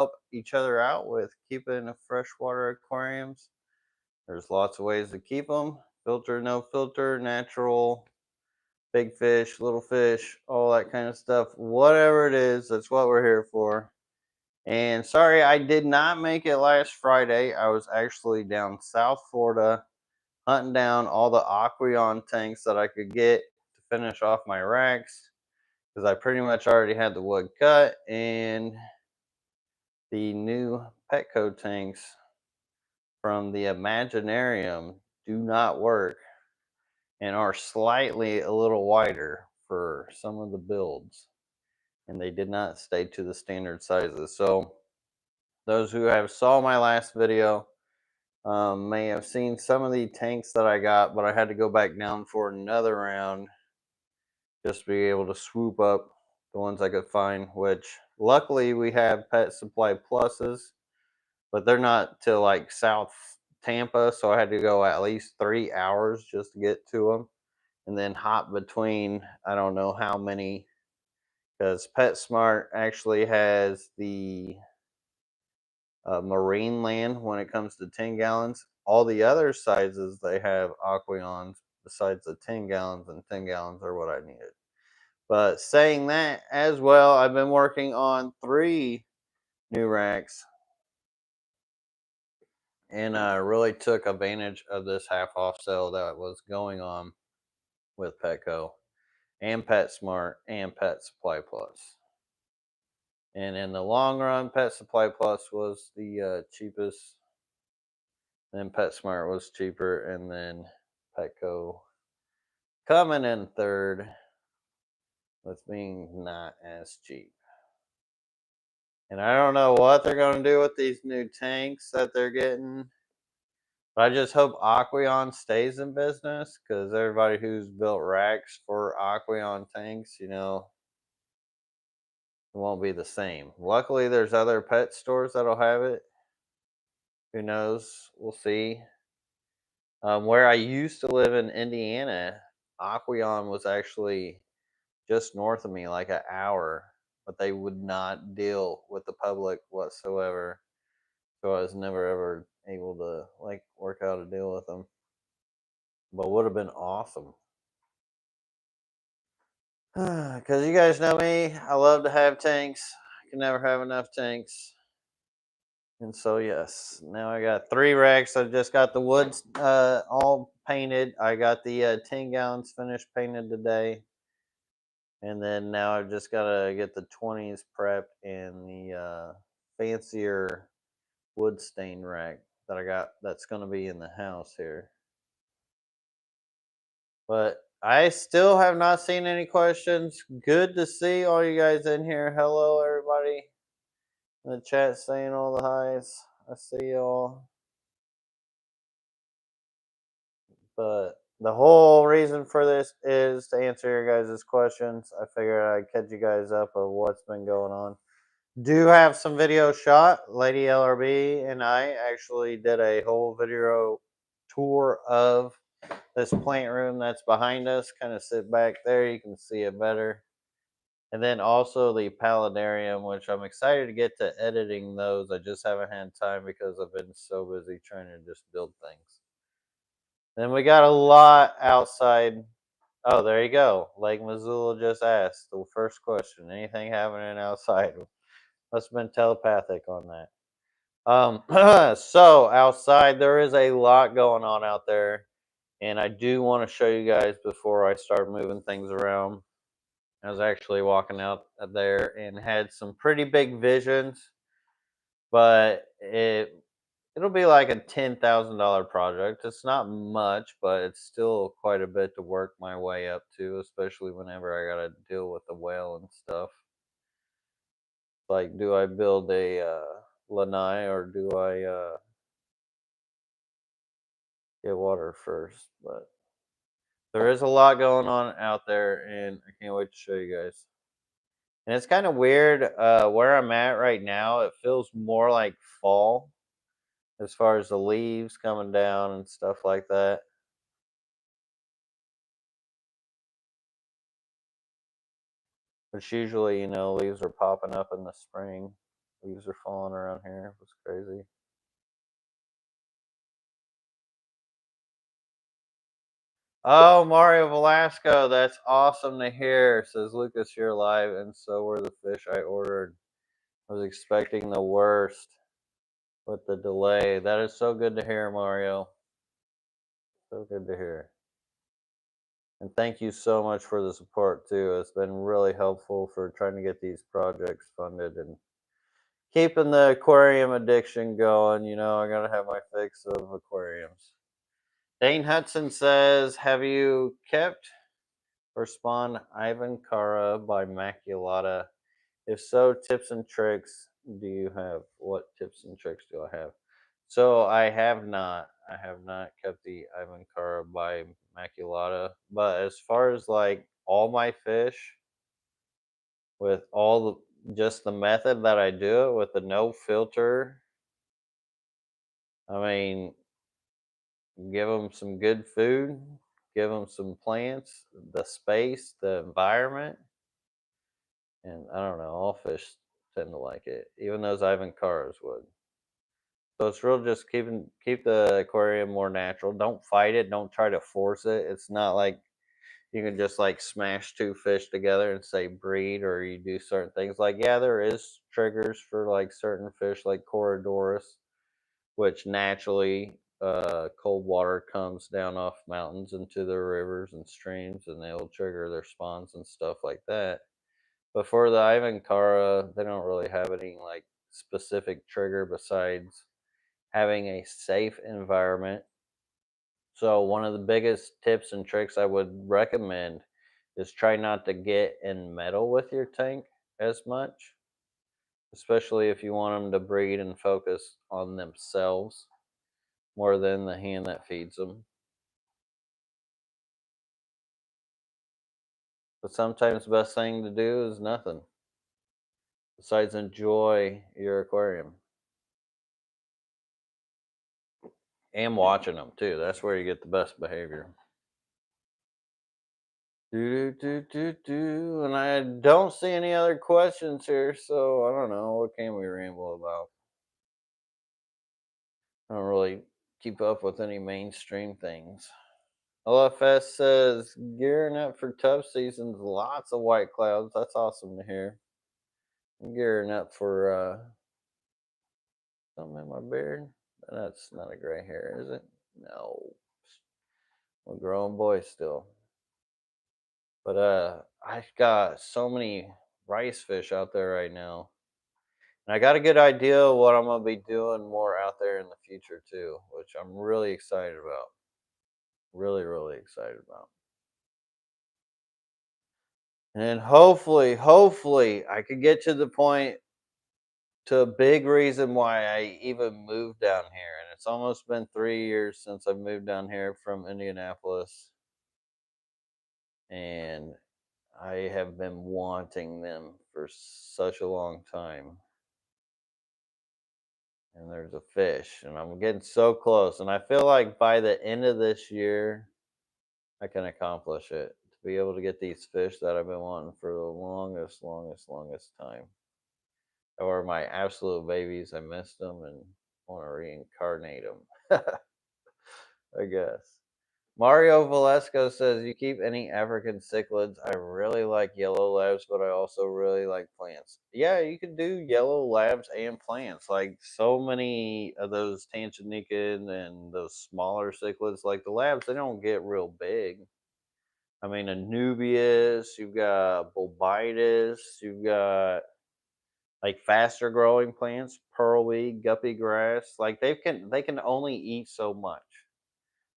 help each other out with keeping freshwater aquariums. There's lots of ways to keep them: filter, no filter, natural, big fish, little fish, all that kind of stuff. Whatever it is, that's what we're here for. And sorry, I did not make it last Friday. I was actually down South Florida hunting down all the Aquarium tanks that I could get to finish off my racks, because I pretty much already had the wood cut, and the new Petco tanks from the Imaginarium do not work and are slightly a little wider for some of the builds, and they did not stay to the standard sizes. So those who have saw my last video may have seen some of the tanks that I got, but I had to go back down for another round just to be able to swoop up the ones I could find, which luckily we have Pet Supply Pluses, but they're not till like South Tampa, so I had to go at least 3 hours just to get to them, and then hop between I don't know how many, because PetSmart actually has the Marine Land when it comes to 10 gallons. All the other sizes they have Aqueons besides the 10 gallons, and 10 gallons are what I needed. But saying that as well, I've been working on 3 new racks, and I really took advantage of this half off sale that was going on with Petco and PetSmart and Pet Supply Plus. And in the long run, Pet Supply Plus was the cheapest. Then PetSmart was cheaper, and then Petco coming in third with being not as cheap. And I don't know what they're going to do with these new tanks that they're getting, but I just hope Aqueon stays in business, because everybody who's built racks for Aqueon tanks, it won't be the same. Luckily, there's other pet stores that'll have it. Who knows? We'll see. Where I used to live in Indiana, Aqueon was actually just north of me, like an hour, but they would not deal with the public whatsoever. So I was never ever able to work out a deal with them. But would have been awesome. Because you guys know me, I love to have tanks. I can never have enough tanks. And so yes, now I got 3 racks. I just got the woods all painted. I got the 10 gallons finished painted today. And then now I've just got to get the 20s prepped and the fancier wood stain rack that I got that's going to be in the house here. But I still have not seen any questions. Good to see all you guys in here. Hello, everybody in the chat saying all the highs. I see y'all. But the whole reason for this is to answer your guys' questions. I figured I'd catch you guys up of what's been going on. Do have some video shot. Lady LRB and I actually did a whole video tour of this plant room that's behind us. Kind of sit back there, you can see it better. And then also the paludarium, which I'm excited to get to editing those. I just haven't had time because I've been so busy trying to just build things. Then we got a lot outside. Oh, there you go. Lake Missoula just asked the first question. Anything happening outside? Must have been telepathic on that. So outside there is a lot going on out there, and I do want to show you guys before I start moving things around. I was actually walking out there and had some pretty big visions, but it'll be like a $10,000 project. It's not much, but it's still quite a bit to work my way up to, especially whenever I got to deal with the whale and stuff. Like, do I build a lanai, or do I get water first? But there is a lot going on out there, and I can't wait to show you guys. And it's kind of weird where I'm at right now. It feels more like fall as far as the leaves coming down and stuff like that. Which usually, leaves are popping up in the spring. Leaves are falling around here. It's crazy. Oh, Mario Velasco, that's awesome to hear. Says Lucas, you're live, and so were the fish I ordered. I was expecting the worst with the delay. That is so good to hear, Mario. So good to hear. And thank you so much for the support too. It's been really helpful for trying to get these projects funded and keeping the aquarium addiction going. You know, I gotta have my fix of aquariums. Dane Hudson says, "Have you kept or spawned Ivan Kara by Maculata? If so, tips and tricks do you have? What tips and tricks do I have?" So I have not. I have not kept the Ivan Kara by Maculata. But as far as like all my fish, with all just the method that I do it with the no filter, I mean, give them some good food, give them some plants, the space, the environment, and I don't know, all fish tend to like it. Even those Ivan Cars would. So it's real just keep the aquarium more natural. Don't fight it. Don't try to force it. It's not like you can just like smash two fish together and say breed or you do certain things. Like yeah, there is triggers for like certain fish like Corydoras, which naturally cold water comes down off mountains into the rivers and streams and they'll trigger their spawns and stuff like that. But for the Ivan Kara, they don't really have any like specific trigger besides having a safe environment. So one of the biggest tips and tricks I would recommend is try not to get in metal with your tank as much, especially if you want them to breed and focus on themselves more than the hand that feeds them. But sometimes the best thing to do is nothing besides enjoy your aquarium and watching them too. That's where you get the best behavior. And I don't see any other questions here, so I don't know. What can we ramble about? I don't really keep up with any mainstream things. LFS says, gearing up for tough seasons, lots of white clouds. That's awesome to hear. I'm gearing up for something in my beard. That's not a gray hair, is it? No. I'm a grown boy still. But I've got so many rice fish out there right now. And I got a good idea of what I'm gonna be doing more out there in the future too, which I'm really excited about. Really, really excited about. And hopefully, I could get to the point to a big reason why I even moved down here. And it's almost been 3 years since I moved down here from Indianapolis. And I have been wanting them for such a long time. And there's a fish, and I'm getting so close. And I feel like by the end of this year, I can accomplish it to be able to get these fish that I've been wanting for the longest time. Or my absolute babies. I missed them and want to reincarnate them. I guess. Mario Velasco says, "You keep any African cichlids? I really like yellow labs, but I also really like plants." Yeah, you can do yellow labs and plants. Like so many of those Tanzanican and those smaller cichlids, like the labs, they don't get real big. I mean, Anubias, you've got Bulbitis, you've got like faster growing plants, pearlweed, guppy grass. Like they can only eat so much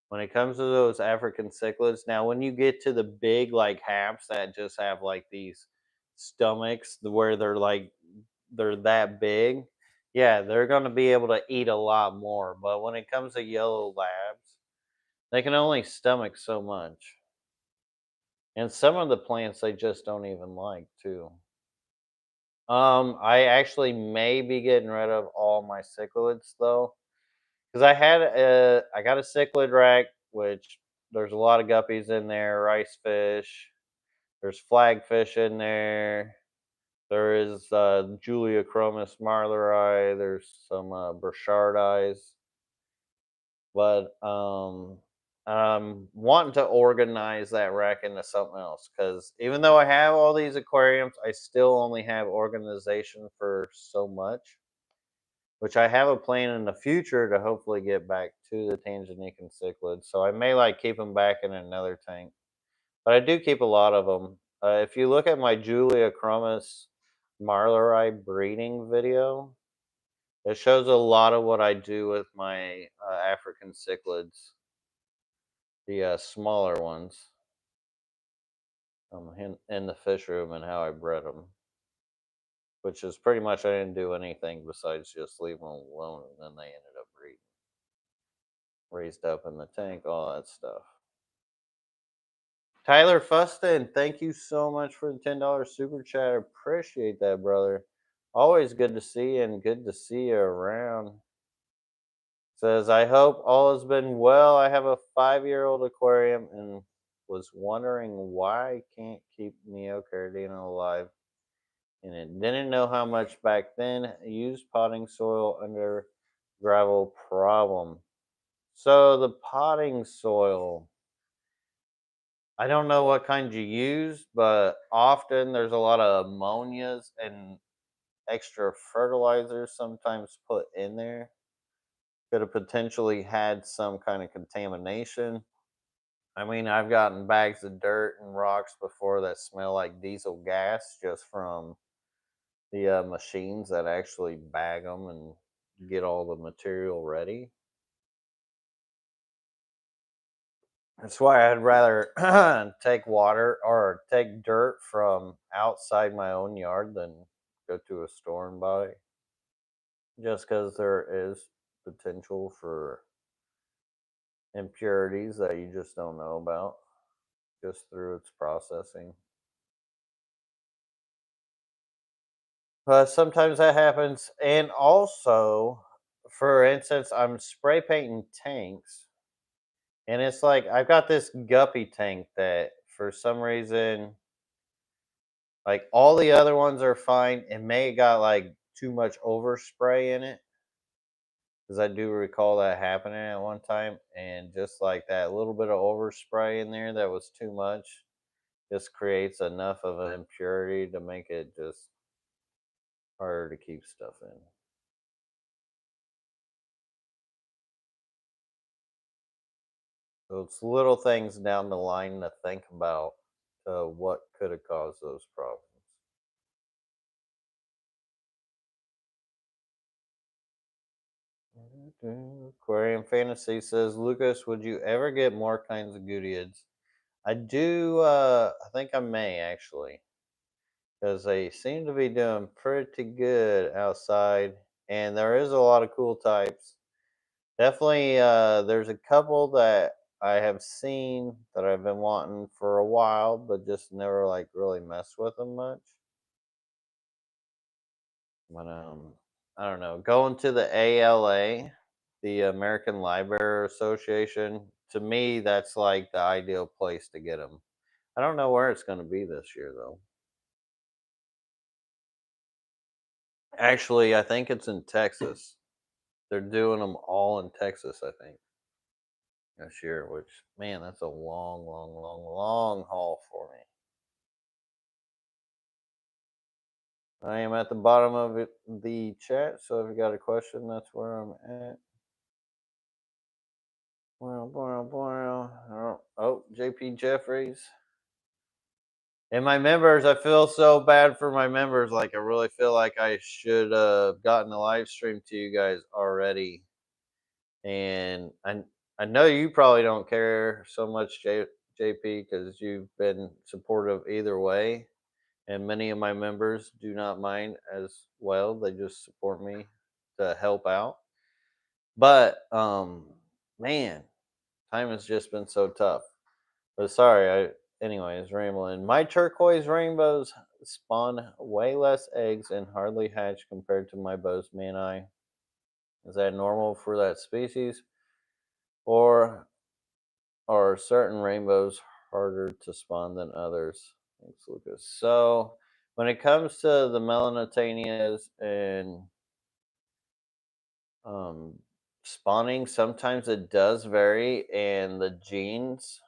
when it comes to those African cichlids. Now, when you get to the big like haps that just have like these stomachs where they're that big, yeah, they're gonna be able to eat a lot more. But when it comes to yellow labs, they can only stomach so much. And some of the plants they just don't even like too. I actually may be getting rid of all my cichlids though, because I got a cichlid rack, which there's a lot of guppies in there, rice fish, there's flagfish in there, There is Julia chromis marleri. There's some Burchardii, but I'm wanting to organize that rack into something else because even though I have all these aquariums, I still only have organization for so much. Which I have a plan in the future to hopefully get back to the Tanzanican cichlids. So I may like keep them back in another tank, but I do keep a lot of them. If you look at my Julia chromis marleri breeding video, it shows a lot of what I do with my African cichlids, the smaller ones, in the fish room and how I bred them. Which is pretty much I didn't do anything besides just leave them alone, and then they ended up breeding, raised up in the tank, all that stuff. Tyler Fustin, thank you so much for the $10 super chat. Appreciate that, brother. Always good to see you and good to see you around. Says, I hope all has been well. I have a 5-year-old aquarium and was wondering why I can't keep Neocaridina alive. And it didn't know how much back then. Used potting soil under gravel problem. So the potting soil, I don't know what kind you use, but often there's a lot of ammonias and extra fertilizers sometimes put in there. Could have potentially had some kind of contamination. I mean, I've gotten bags of dirt and rocks before that smell like diesel gas just from the machines that actually bag them and get all the material ready. That's why I'd rather take water or take dirt from outside my own yard than go to a store and buy. Just because there is potential for impurities that you just don't know about just through its processing. But sometimes that happens. And also, for instance, I'm spray painting tanks. And it's like I've got this guppy tank that for some reason, like all the other ones are fine. It may have got like too much overspray in it. Because I do recall that happening at one time. And just like that little bit of overspray in there that was too much just creates enough of an impurity to make it just harder to keep stuff in. So it's little things down the line to think about what could have caused those problems. Aquarium Fantasy says, Lucas, would you ever get more kinds of Goodeids? I do, I think I may actually, because they seem to be doing pretty good outside, and there is a lot of cool types. Definitely, there's a couple that I have seen that I've been wanting for a while, but just never like really messed with them much. But I don't know. Going to the ALA, the American Library Association, to me, that's like the ideal place to get them. I don't know where it's going to be this year though. Actually, I think it's in Texas. They're doing them all in Texas, I think, this year. Which, man, that's a long, long, long, long haul for me. I am at the bottom of the chat, so if you got a question, that's where I'm at. Oh, JP Jeffries. And my members, I feel so bad for my members. Like, I really feel like I should have gotten a live stream to you guys already. And I know you probably don't care so much, JP, because you've been supportive either way. And many of my members do not mind as well. They just support me to help out. But man, time has just been so tough. But sorry, anyways, rambling. My turquoise rainbows spawn way less eggs and hardly hatch compared to my Bozemanii. Is that normal for that species? Or are certain rainbows harder to spawn than others? Thanks, Lucas. So When it comes to the melanotanias and um, spawning, sometimes it does vary, and the genes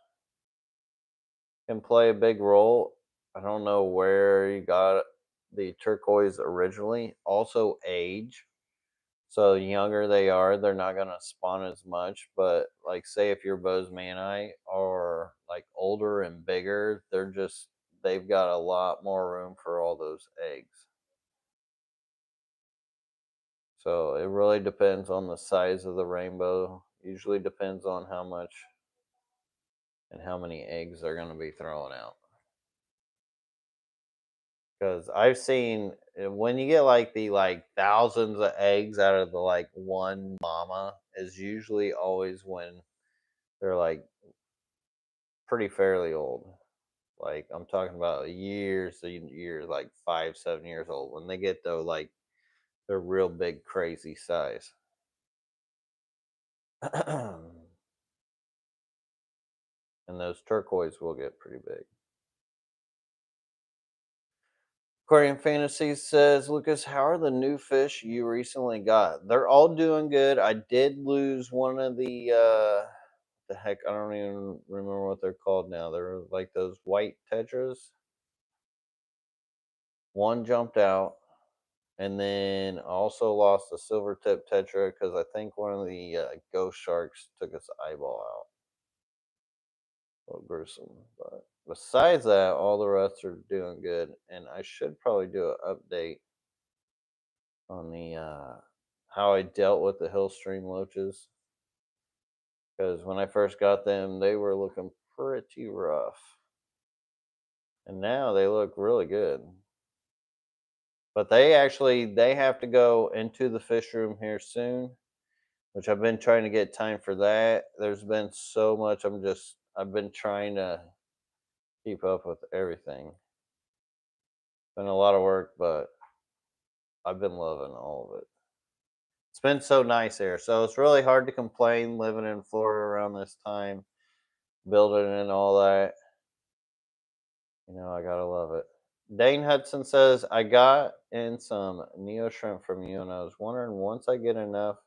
can play a big role. I don't know where you got the turquoise originally. Also, age. So the younger they are, they're not gonna spawn as much. But like, say if your Bozemanite are like older and bigger, they've got a lot more room for all those eggs. So it really depends on the size of the rainbow. Usually depends on how much and how many eggs they're gonna be throwing out. Because I've seen when you get like the thousands of eggs out of the one mama is usually always when they're like pretty fairly old. Like I'm talking about years and years, like 5, 7 years old. When they get though they're real big, crazy size. And those turquoise will get pretty big. Aquarium Fantasy says, Lucas, how are the new fish you recently got? They're all doing good. I did lose one of the heck, I don't even remember what they're called now. They're like those white tetras. One jumped out, and then I also lost a silver tip tetra because I think one of the ghost sharks took its eyeball out. A little gruesome, but besides that, all the rest are doing good. And I should probably do an update on the how I dealt with the hill stream loaches because when I first got them, they were looking pretty rough, and now they look really good. But they have to go into the fish room here soon, which I've been trying to get time for that. There's been so much. I've been trying to keep up with everything. Been a lot of work, but I've been loving all of it. It's been so nice here. So it's really hard to complain living in Florida around this time, building and all that. I gotta love it. Dane Hudson says, I got in some Neo shrimp from you, and I was wondering once I get enough,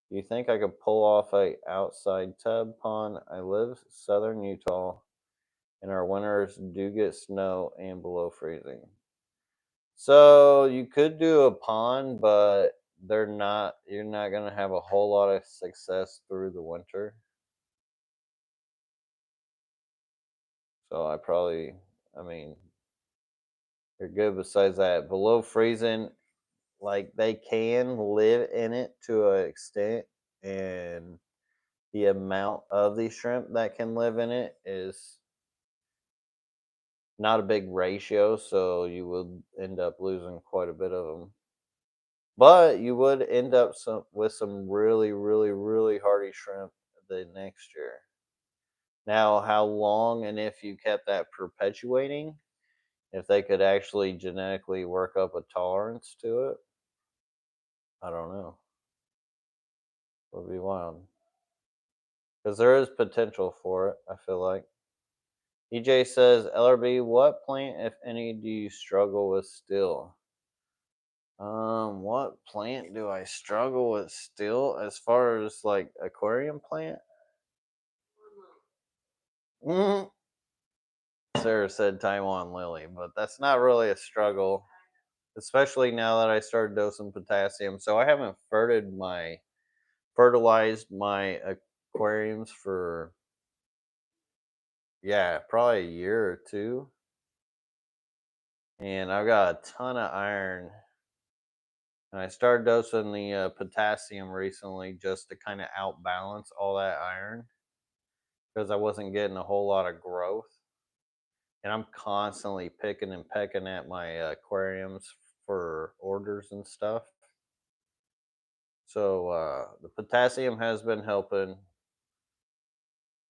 do you think I could pull off a outside tub pond? I live southern Utah, and our winters do get snow and below freezing. So you could do a pond, but you're not gonna have a whole lot of success through the winter. So I mean, you're good besides that. Below freezing, like they can live in it to an extent, and the amount of the shrimp that can live in it is not a big ratio, so you would end up losing quite a bit of them. But you would end up with some really, really, really hardy shrimp the next year. Now, how long and if you kept that perpetuating, if they could actually genetically work up a tolerance to it, I don't know. Would be wild because there is potential for it. I feel like. EJ says, LRB, what plant, if any, do you struggle with still? What plant do I struggle with still as far as like aquarium plant? Mm. Sarah said Taiwan lily, but that's not really a struggle, especially now that I started dosing potassium. So I haven't fertilized my aquariums for probably a year or two, and I've got a ton of iron. And I started dosing the potassium recently just to kind of outbalance all that iron because I wasn't getting a whole lot of growth. And I'm constantly picking and pecking at my aquariums for orders and stuff. So the potassium has been helping.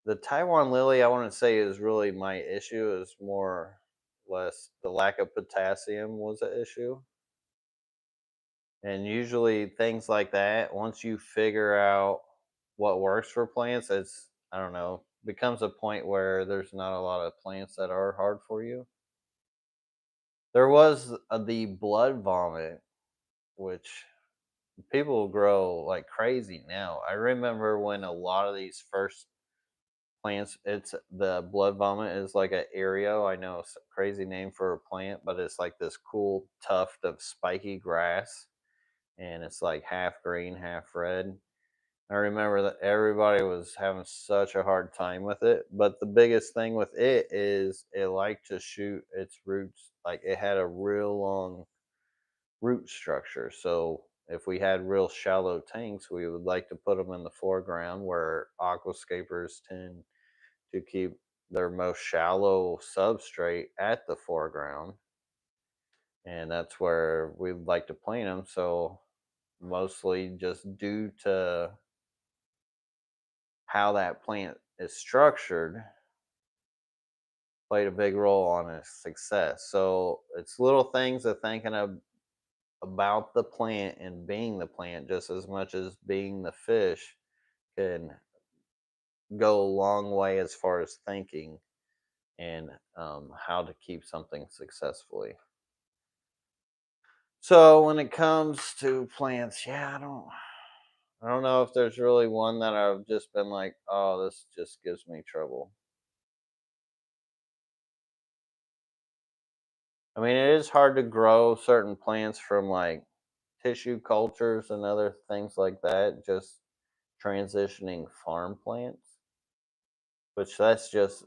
The Taiwan lily, I want to say, is really my issue. Is more or less the lack of potassium was an issue. And usually things like that, once you figure out what works for plants, I don't know, becomes a point where there's not a lot of plants that are hard for you. There was the blood vomit, which people grow like crazy now. I remember when a lot of these first plants, it's the blood vomit is like an Aereo. I know it's a crazy name for a plant, but it's like this cool tuft of spiky grass, and it's like half green, half red. I remember that everybody was having such a hard time with it, but the biggest thing with it is it liked to shoot its roots. Like it had a real long root structure. So if we had real shallow tanks, we would like to put them in the foreground where aquascapers tend to keep their most shallow substrate at the foreground. And that's where we'd like to plant them. So mostly just due to how that plant is structured played a big role on its success. So it's little things of thinking of about the plant and being the plant just as much as being the fish can go a long way as far as thinking and how to keep something successfully. So when it comes to plants, yeah, I don't know if there's really one that I've just been like, oh, this just gives me trouble. I mean, it is hard to grow certain plants from like tissue cultures and other things like that, just transitioning farm plants, which that's just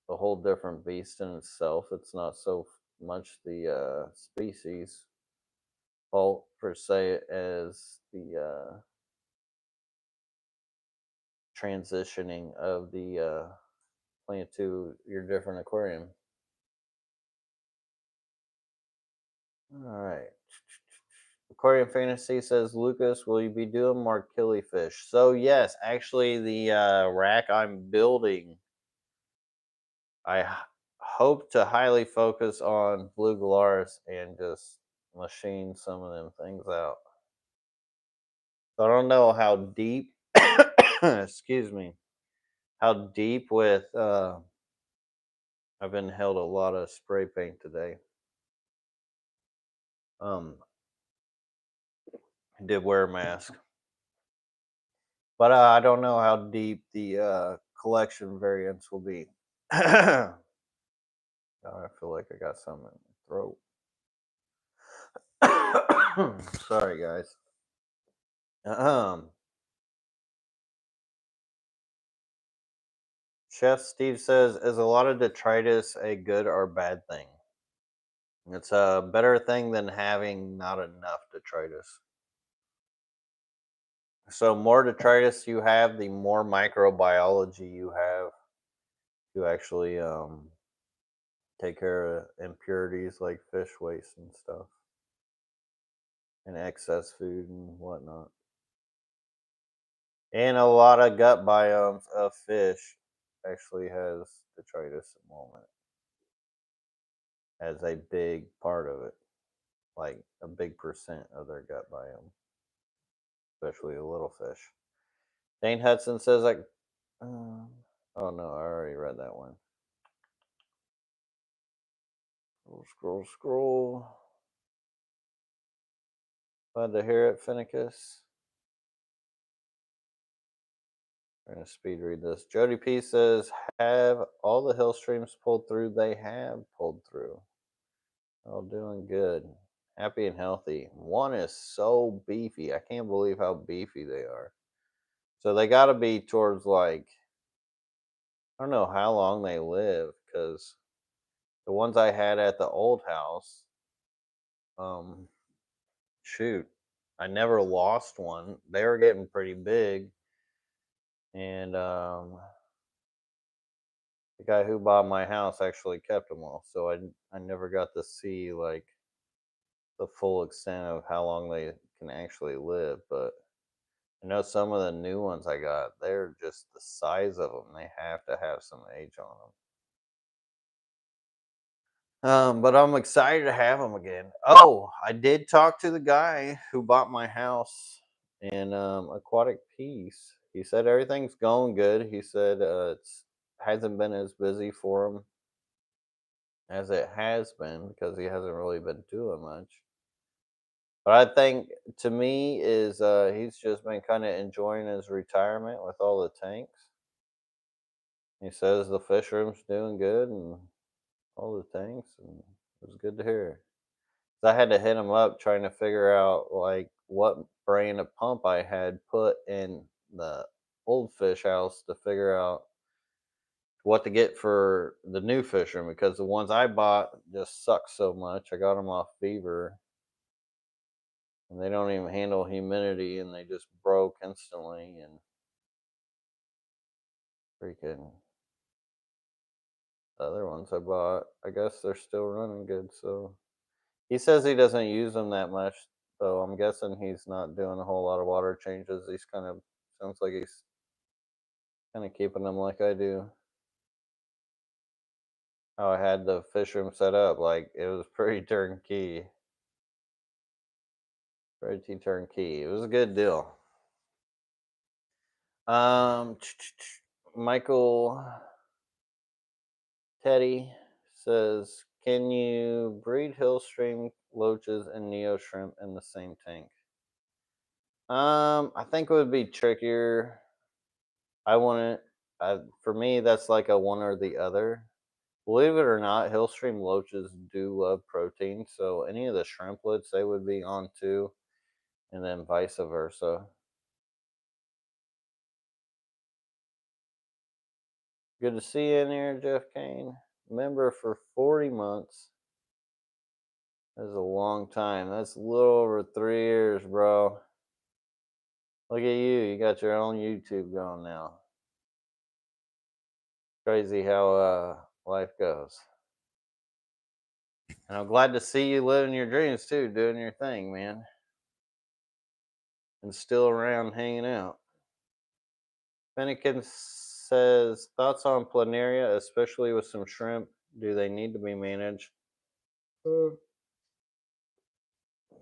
a whole different beast in itself. It's not so much the species fault per se as the transitioning of the plant to your different aquarium. All right. Aquarium Fantasy says, Lucas, will you be doing more killifish? So, yes, actually, the rack I'm building, hope to highly focus on blue gularis and just machine some of them things out. So, I don't know how deep, excuse me, how deep with, I've been held a lot of spray paint today. Um, I did wear a mask. But I don't know how deep the collection variants will be. I feel like I got something in my throat. Sorry, guys. Um, Chef Steve says, "Is a lot of detritus a good or bad thing?" It's a better thing than having not enough detritus. So, more detritus you have, the more microbiology you have to actually take care of impurities like fish waste and stuff, and excess food and whatnot. And a lot of gut biomes of fish actually has detritus at the moment as a big part of it, like a big percent of their gut biome, especially the little fish. Dane Hudson says like, oh no, I already read that one. Scroll. Glad to hear it, Finnicus. I'm gonna speed read this. Jody P says, "Have all the hill streams pulled through? They have pulled through. All doing good, happy and healthy. One is so beefy. I can't believe how beefy they are. So they got to be towards like I don't know how long they live because the ones I had at the old house, um, shoot, I never lost one. They were getting pretty big, and the guy who bought my house actually kept them all, so I never got to see like the full extent of how long they can actually live. But I know some of the new ones I got, they're just the size of them. They have to have some age on them. But I'm excited to have them again. Oh, I did talk to the guy who bought my house in Aquatic Peace. He said everything's going good. He said it's hasn't been as busy for him as it has been because he hasn't really been doing much. But I think to me is he's just been kind of enjoying his retirement with all the tanks. He says the fish room's doing good and all the tanks, and it was good to hear. So I had to hit him up trying to figure out like what brand of pump I had put in the old fish house to figure out what to get for the new fish room because the ones I bought just suck so much. I got them off Beaver and they don't even handle humidity and they just broke instantly and freaking the other ones I bought, I guess they're still running good. So he says he doesn't use them that much, so I'm guessing he's not doing a whole lot of water changes. He's kind of sounds like he's kind of keeping them like I do. How I had the fish room set up, like it was pretty turnkey, pretty turnkey. It was a good deal. Um, Michael Teddy says, "Can you breed Hillstream loaches and Neo shrimp in the same tank?" I think it would be trickier. I wouldn't. For me, that's like a one or the other. Believe it or not, Hillstream loaches do love protein, so any of the shrimplets they would be on too, and then vice versa. Good to see you in here, Jeff Kane. Member for 40 months. That's a long time. That's a little over 3 years, bro. Look at you. You got your own YouTube going now. Crazy how life goes. And I'm glad to see you living your dreams too, doing your thing, man. And still around hanging out. Finnegan says, thoughts on planaria, especially with some shrimp. Do they need to be managed? Uh,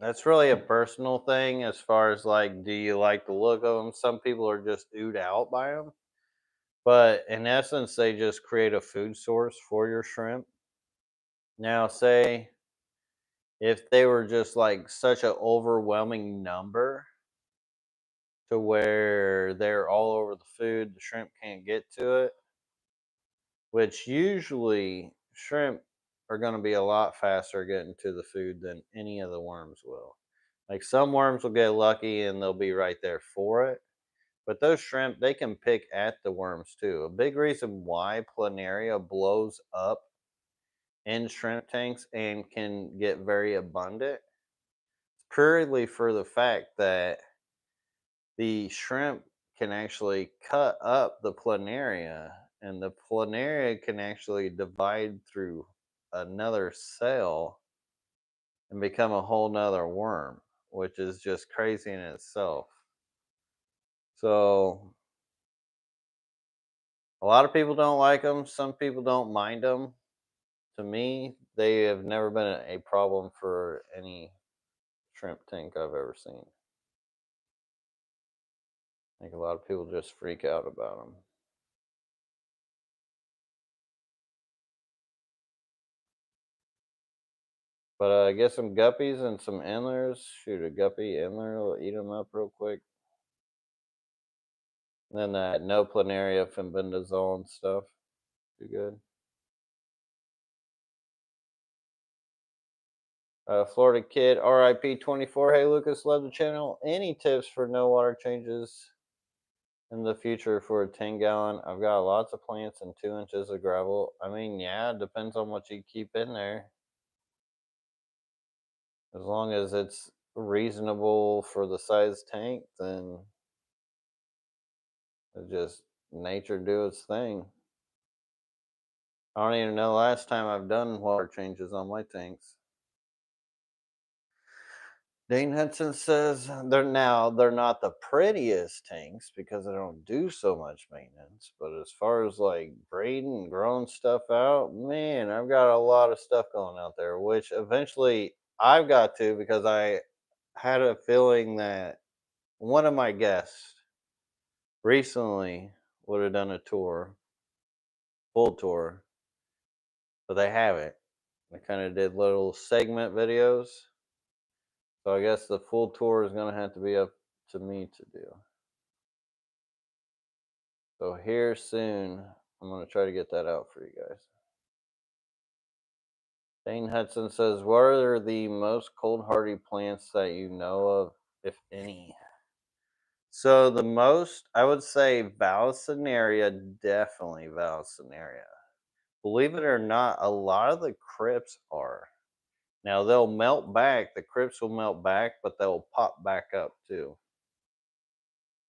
That's really a personal thing as far as like, do you like the look of them? Some people are just oohed out by them. But in essence, they just create a food source for your shrimp. Now, say if they were just like such an overwhelming number to where they're all over the food, the shrimp can't get to it, which usually shrimp are going to be a lot faster getting to the food than any of the worms will. Like some worms will get lucky and they'll be right there for it. But those shrimp, they can pick at the worms too. A big reason why planaria blows up in shrimp tanks and can get very abundant is purely for the fact that the shrimp can actually cut up the planaria, and the planaria can actually divide through another cell and become a whole nother worm, which is just crazy in itself. So a lot of people don't like them. Some people don't mind them. To me, they have never been a problem for any shrimp tank I've ever seen. I think a lot of people just freak out about them. But get some guppies and some antlers. Shoot, a guppy antler will eat them up real quick. And then that no planaria fenbendazole and stuff. Too good. Florida Kid, RIP 24. Hey Lucas, love the channel. Any tips for no water changes in the future for a 10-gallon? I've got lots of plants and 2 inches of gravel. I mean, yeah, it depends on what you keep in there. As long as it's reasonable for the size tank, then it just nature do its thing. I don't even know last time I've done water changes on my tanks. Dane Hudson says they're not the prettiest tanks because they don't do so much maintenance. But as far as like breeding and growing stuff out, man, I've got a lot of stuff going out there, which eventually I've got to because I had a feeling that one of my guests recently would have done a tour, full tour, but they haven't. I kind of did little segment videos. So I guess the full tour is going to have to be up to me to do. So here soon, I'm going to try to get that out for you guys. Dane Hudson says, what are the most cold hardy plants that you know of, if any? So the most, I would say Vallisneria, definitely Vallisneria. Believe it or not, a lot of the crypts are. Now they'll melt back, the crypts will melt back, but they'll pop back up too.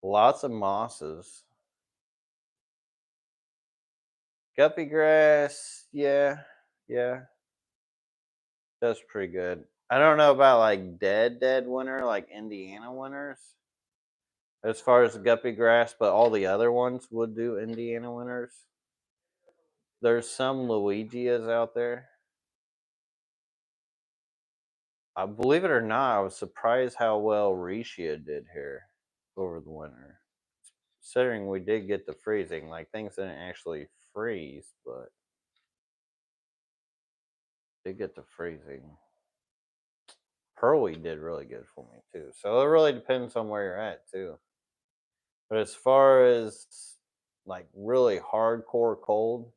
Lots of mosses. Guppy grass, yeah, that's pretty good. I don't know about like dead winter, like Indiana winters, as far as the guppy grass, but all the other ones would do Indiana winters. There's some Luigias out there. I believe it or not, I was surprised how well Riccia did here over the winter. Considering we did get the freezing, like things didn't actually freeze, but did get the freezing. Pearly did really good for me too. So it really depends on where you're at too. But as far as like really hardcore cold,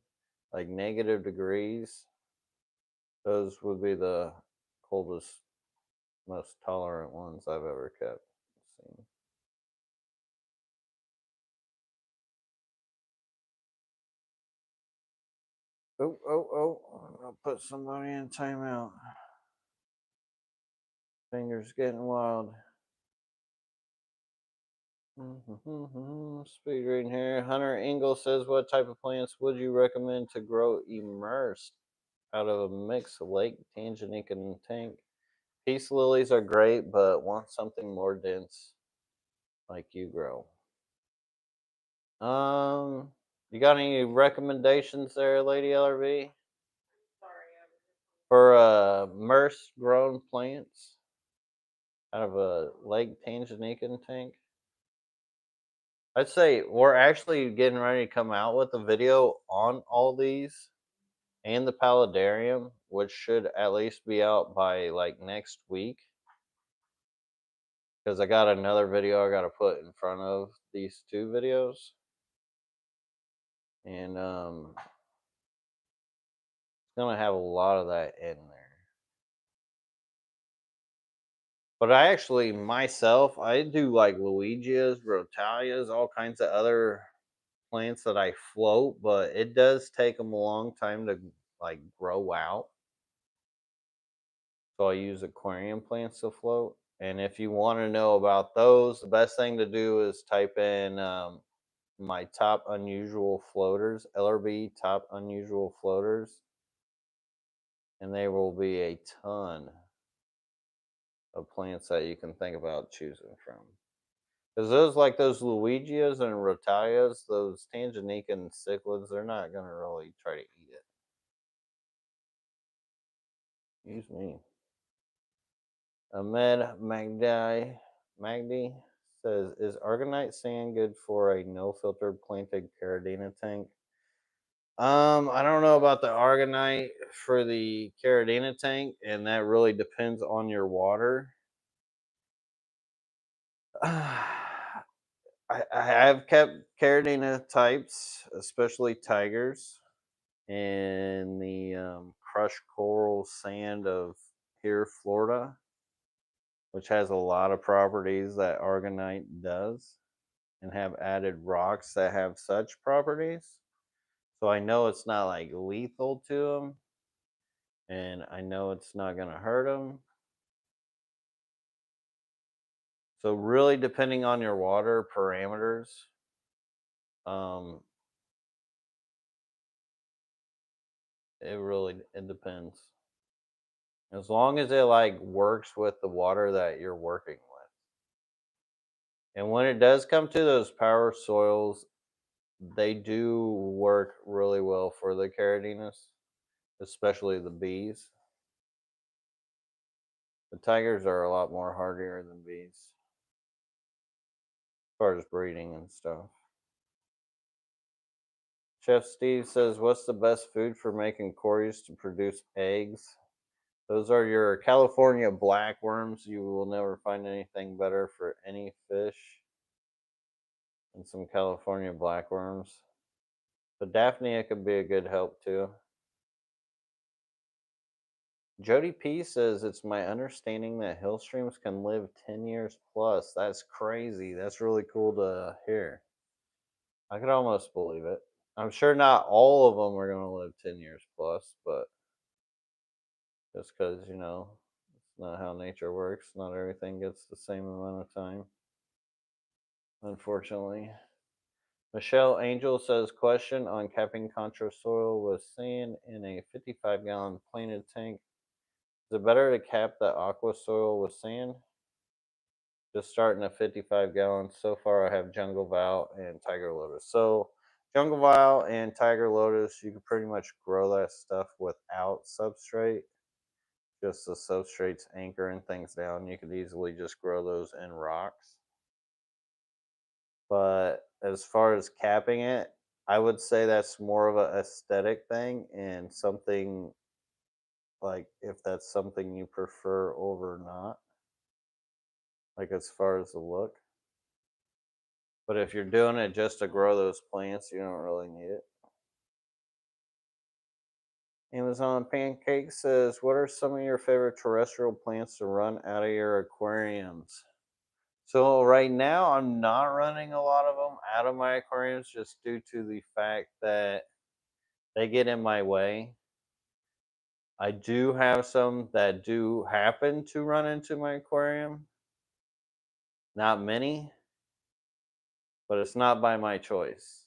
like negative degrees, those would be the coldest, most tolerant ones I've ever kept. Seen. Oh, I'll put somebody in timeout. Fingers getting wild. Speed reading here. Hunter Engel says, what type of plants would you recommend to grow immersed out of a mixed lake Tanganyika tank? Peace lilies are great, but want something more dense like you grow. You got any recommendations there, Lady LRV? For immersed grown plants out of a Lake Tanganyika tank? I'd say we're actually getting ready to come out with a video on all these and the paludarium, which should at least be out by like next week. Because I got another video I got to put in front of these two videos. And it's going to have a lot of that in there. But I actually, myself, I do like Luigias, Rotalias, all kinds of other plants that I float, but it does take them a long time to like grow out. So I use aquarium plants to float. And if you want to know about those, the best thing to do is type in my top unusual floaters, LRB top unusual floaters. And there will be a ton of plants that you can think about choosing from. Because those, like those Luigias and Rotalias, those Tanganyika cichlids, they're not going to really try to eat it. Excuse me. Ahmed Magdi says, is argonite sand good for a no-filtered planted Caridina tank? I don't know about the argonite for the Caridina tank, and that really depends on your water. I have kept Caridina types, especially tigers, in the crushed coral sand of here, Florida, which has a lot of properties that argonite does, and have added rocks that have such properties. So I know it's not like lethal to them, and I know it's not going to hurt them. So really depending on your water parameters, it depends. As long as it like works with the water that you're working with. And when it does come to those power soils, they do work really well for the Caridinus, especially the bees. The tigers are a lot more hardier than bees as far as breeding and stuff. Chef Steve says, what's the best food for making cories to produce eggs? Those are your California blackworms. You will never find anything better for any fish than some California blackworms. But Daphnia could be a good help too. Jody P says, it's my understanding that hill streams can live 10 years plus. That's crazy. That's really cool to hear. I could almost believe it. I'm sure not all of them are going to live 10 years plus, but just because, it's not how nature works. Not everything gets the same amount of time, unfortunately. Michelle Angel says, question on capping contra soil with sand in a 55-gallon planted tank. Is it better to cap the aqua soil with sand? Just starting a 55 gallons. So far, I have Jungle Val and Tiger Lotus. So, Jungle Val and Tiger Lotus, you can pretty much grow that stuff without substrate. Just the substrate's anchoring things down. You could easily just grow those in rocks. But as far as capping it, I would say that's more of an aesthetic thing and something like if that's something you prefer over not, like as far as the look. But if you're doing it just to grow those plants, you don't really need it. Amazon Pancake says, what are some of your favorite terrestrial plants to run out of your aquariums? So right now, I'm not running a lot of them out of my aquariums just due to the fact that they get in my way. I do have some that do happen to run into my aquarium. Not many, but it's not by my choice.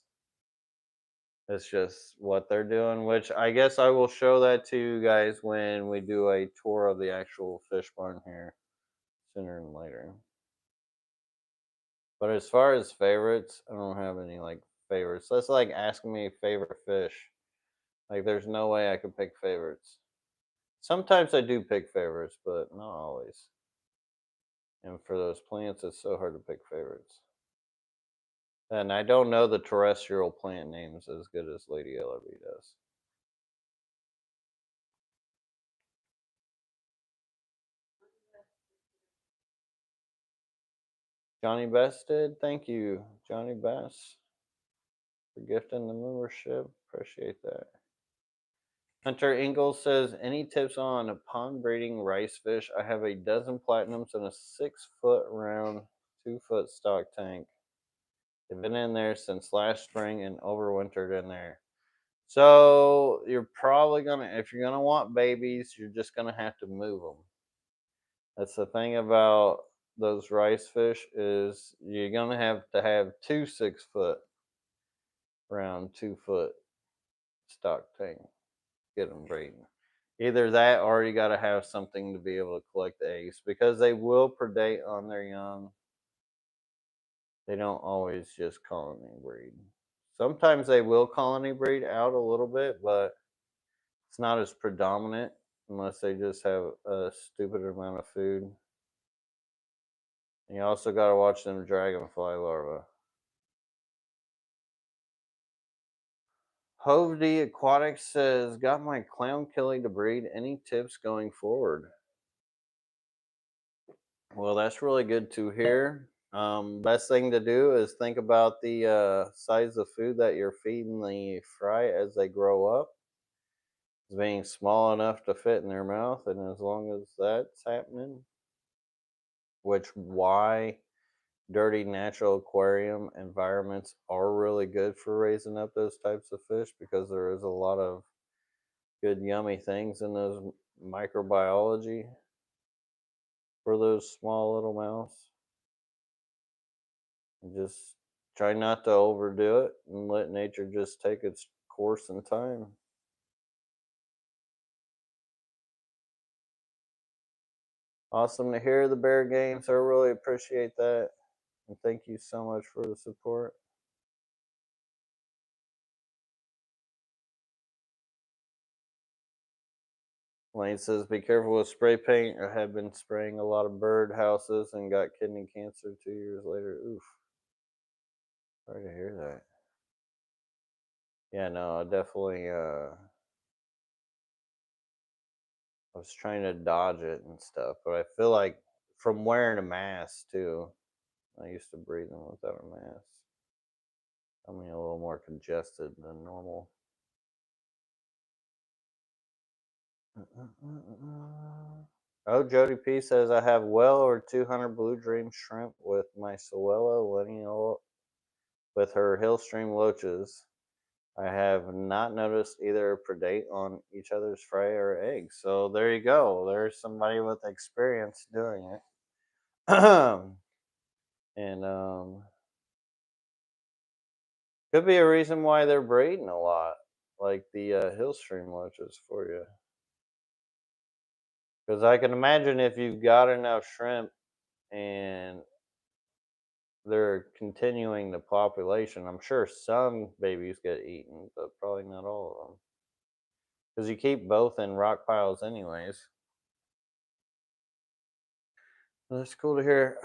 It's just what they're doing, which I guess I will show that to you guys when we do a tour of the actual fish barn here sooner than later. But as far as favorites, I don't have any like favorites. That's like asking me favorite fish. Like there's no way I could pick favorites. Sometimes I do pick favorites, but not always. And for those plants, it's so hard to pick favorites. And I don't know the terrestrial plant names as good as Lady LRB does. Johnny Best did. Thank you, Johnny Best, for gifting the membership. Appreciate that. Hunter Ingalls says, any tips on pond breeding rice fish? I have a dozen platinums in a 6-foot round, 2-foot stock tank. They've been in there since last spring and overwintered in there. So you're probably if you're gonna want babies, you're just gonna have to move them. That's the thing about those rice fish is you're gonna have to have 2 6-foot round, 2-foot stock tank. Get them breeding. Either that or you got to have something to be able to collect the eggs because they will predate on their young. They don't always just colony breed. Sometimes they will colony breed out a little bit, but it's not as predominant unless they just have a stupid amount of food. And you also got to watch them dragonfly larvae. Hove D Aquatics says, got my clown killie to breed. Any tips going forward? Well, that's really good to hear. Best thing to do is think about the size of food that you're feeding the fry as they grow up, as being small enough to fit in their mouth, and as long as that's happening, which why dirty natural aquarium environments are really good for raising up those types of fish because there is a lot of good yummy things in those microbiology for those small little mouths. And just try not to overdo it and let nature just take its course in time. Awesome to hear the Bear Games. I really appreciate that. And thank you so much for the support. Lane says, be careful with spray paint. I have been spraying a lot of bird houses and got kidney cancer 2 years later. Oof. Sorry to hear that. Yeah, no, I definitely I was trying to dodge it and stuff, but I feel like from wearing a mask too. I used to breathe in without a mask. I mean, a little more congested than normal. Oh, Jody P says I have well over 200 blue dream shrimp with my Soella lineal with her hillstream loaches. I have not noticed either predate on each other's fry or eggs. So there you go. There's somebody with experience doing it. And could be a reason why they're breeding a lot, like the hillstream loaches for you. Because I can imagine if you've got enough shrimp and they're continuing the population, I'm sure some babies get eaten, but probably not all of them. Because you keep both in rock piles, anyways. That's cool to hear.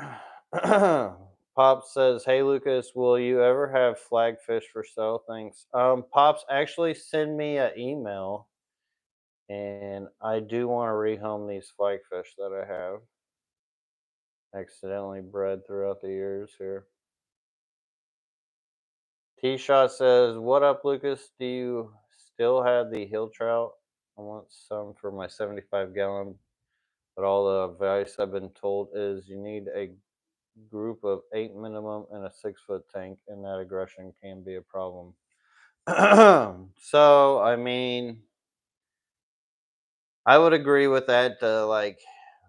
Pops says, "Hey Lucas, will you ever have flagfish for sale? Thanks." Pops, actually send me an email, and I do want to rehome these flagfish that I have accidentally bred throughout the years here. T Shot says, "What up, Lucas? Do you still have the hill trout? I want some for my 75-gallon, but all the advice I've been told is you need a group of 8 minimum in a 6-foot tank, and that aggression can be a problem." So, I mean, I would agree with that to like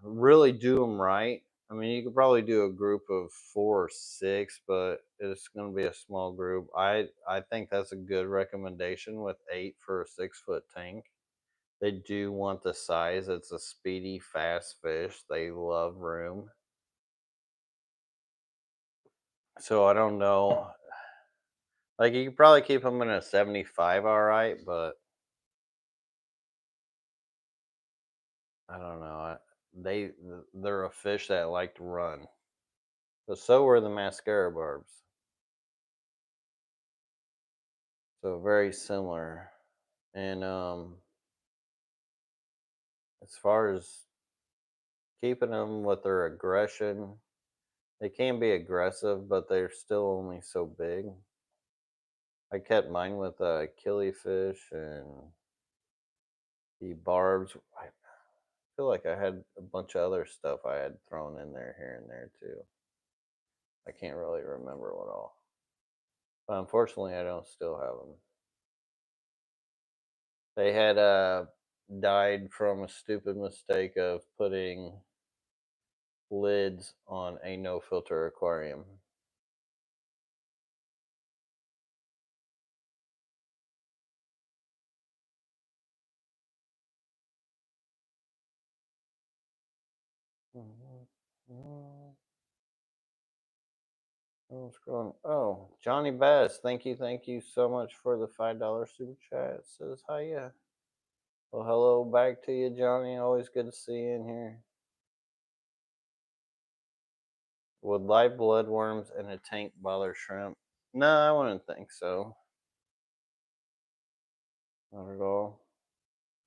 really do them right. I mean, you could probably do a group of 4 or 6, but it's going to be a small group. I think that's a good recommendation with 8 for a 6-foot tank. They do want the size. It's a speedy, fast fish. They love room. So I don't know. Like you could probably keep them in a 75, all right, but I don't know. They're a fish that like to run, but so are the mascara barbs. So very similar. And as far as keeping them with their aggression, they can be aggressive, but they're still only so big. I kept mine with killifish and the barbs. I feel like I had a bunch of other stuff I had thrown in there here and there too. I can't really remember what all. But unfortunately, I don't still have them. They had died from a stupid mistake of putting lids on a no filter aquarium. Oh, scrolling. Oh, Johnny Bass, thank you so much for the $5 super chat. Says hiya. Well, hello back to you, Johnny. Always good to see you in here. Would live bloodworms in a tank bother shrimp? No, I wouldn't think so. Not at all.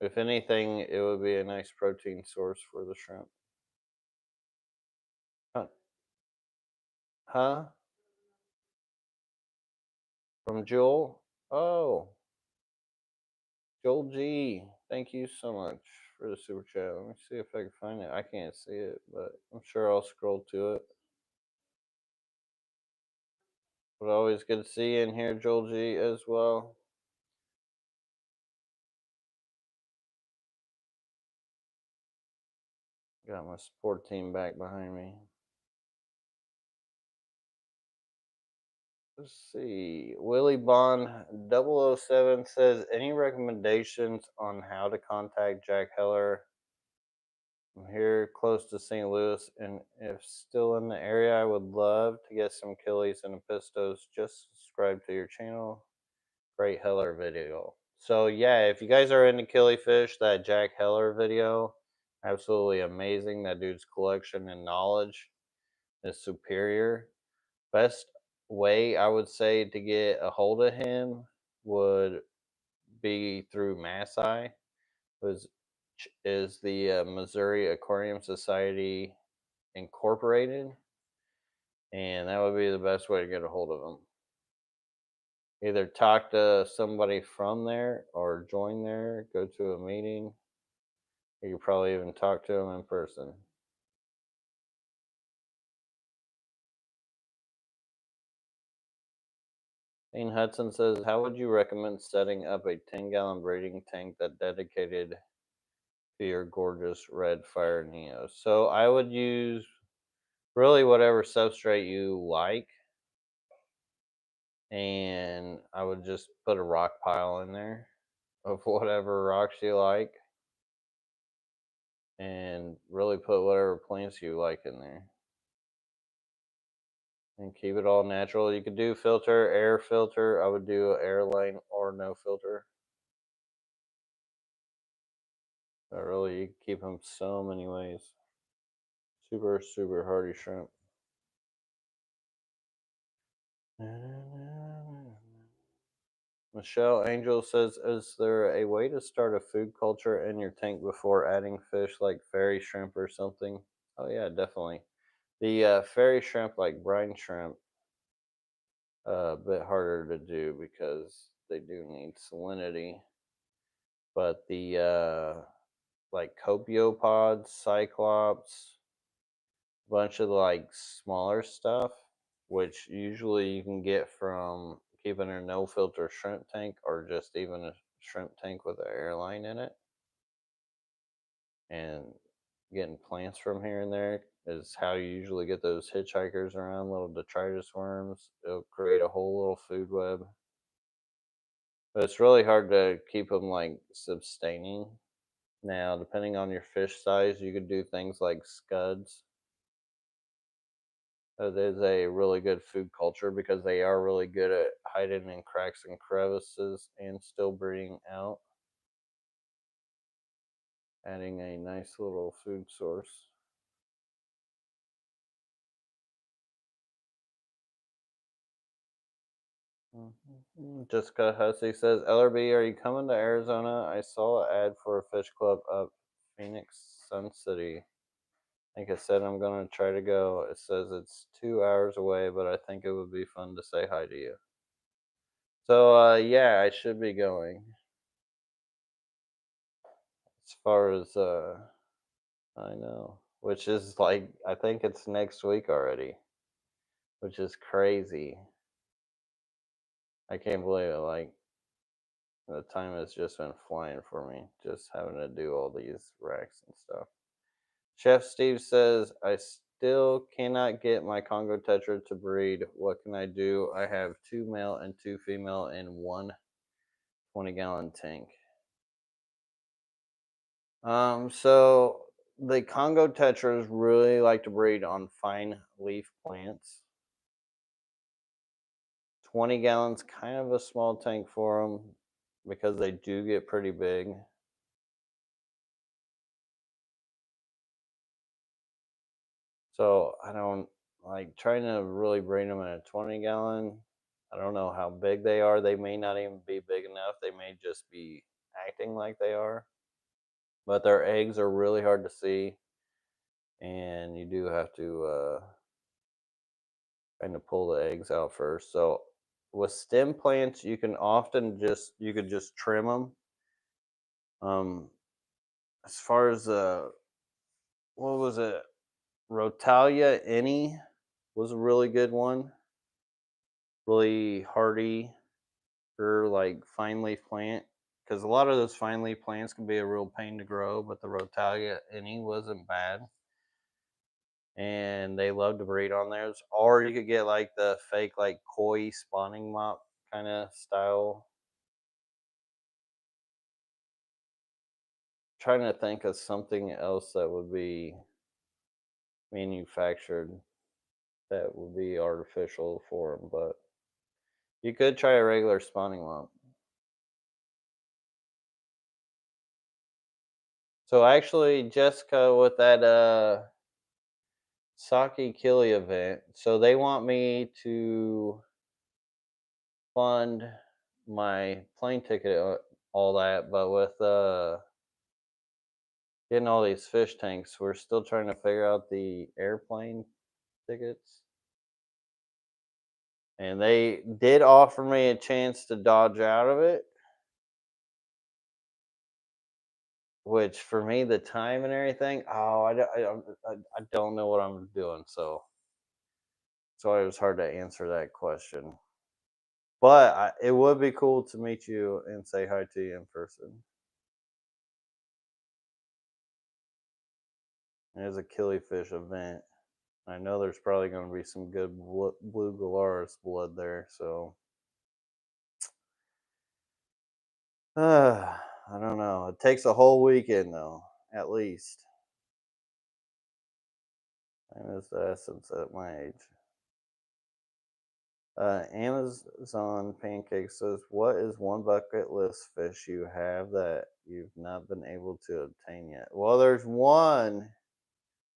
If anything, it would be a nice protein source for the shrimp. Huh? Huh? From Joel? Oh, Joel G. Thank you so much for the super chat. Let me see if I can find it. I can't see it, but I'm sure I'll scroll to it. But always good to see you in here, Joel G, as well. Got my support team back behind me. Let's see. Willie Bond 007 says, any recommendations on how to contact Jack Heller? I'm here close to St. Louis, and if still in the area, I would love to get some killies and pistos. Just subscribe to your channel. Great Heller video. So yeah, if you guys are into killifish, that Jack Heller video, absolutely amazing. That dude's collection and knowledge is superior. Best way I would say to get a hold of him would be through MASI, was is the Missouri Aquarium Society Incorporated, and that would be the best way to get a hold of them. Either talk to somebody from there or join there, go to a meeting. You could probably even talk to them in person. Ian Hudson says, how would you recommend setting up a 10-gallon breeding tank that dedicated to your gorgeous red fire neos? So I would use really whatever substrate you like, and I would just put a rock pile in there of whatever rocks you like, and really put whatever plants you like in there. And keep it all natural. You could do filter, air filter. I would do air line or no filter. But really, you can keep them so many ways. Super, super hardy shrimp. Michelle Angel says, is there a way to start a food culture in your tank before adding fish like fairy shrimp or something? Oh yeah, definitely. The fairy shrimp, like brine shrimp, a bit harder to do because they do need salinity. But the like copiopods, cyclops, bunch of like smaller stuff, which usually you can get from keeping a no filter shrimp tank or just even a shrimp tank with an airline in it, and getting plants from here and there is how you usually get those hitchhikers around, little detritus worms. It'll create a whole little food web, but it's really hard to keep them like sustaining. Now, depending on your fish size, you could do things like scuds. There's a really good food culture because they are really good at hiding in cracks and crevices and still breeding out, adding a nice little food source. Jessica Hussey says, LRB, are you coming to Arizona? I saw an ad for a fish club up Phoenix, Sun City. Like I said, I'm going to try to go. It says it's 2 hours away, but I think it would be fun to say hi to you. So, yeah, I should be going. As far as, I know, which is like, I think it's next week already, which is crazy. I can't believe it. Like, the time has just been flying for me, just having to do all these racks and stuff. Chef Steve says, I still cannot get my Congo Tetra to breed. What can I do? I have 2 male and 2 female in one 20-gallon tank. So the Congo Tetras really like to breed on fine leaf plants. 20 gallons, kind of a small tank for them because they do get pretty big. So I don't like trying to really breed them in a 20-gallon. I don't know how big they are. They may not even be big enough. They may just be acting like they are. But their eggs are really hard to see, and you do have to kind of pull the eggs out first. So with stem plants, you can often you could just trim them. As far as what was it? Rotalia any was a really good one. Really hardy for like fine leaf plant, because a lot of those fine leaf plants can be a real pain to grow, but the Rotalia any wasn't bad. And they love to breed on theirs. Or you could get like the fake like koi spawning mop kind of style. Trying to think of something else that would be manufactured that would be artificial for them, but you could try a regular spawning mop. So actually, Jessica, with that Saki Kili event, so they want me to fund my plane ticket, all that, but with getting all these fish tanks, we're still trying to figure out the airplane tickets. And they did offer me a chance to dodge out of it, which for me, the time and everything, oh, I don't know what I'm doing. So it was hard to answer that question. But it would be cool to meet you and say hi to you in person. There's a killifish event. I know there's probably going to be some good blue Galaris blood there. So, I don't know. It takes a whole weekend though, at least. And it's the essence at my age. Amazon Pancake says, "What is one bucket list fish you have that you've not been able to obtain yet?" Well, there's one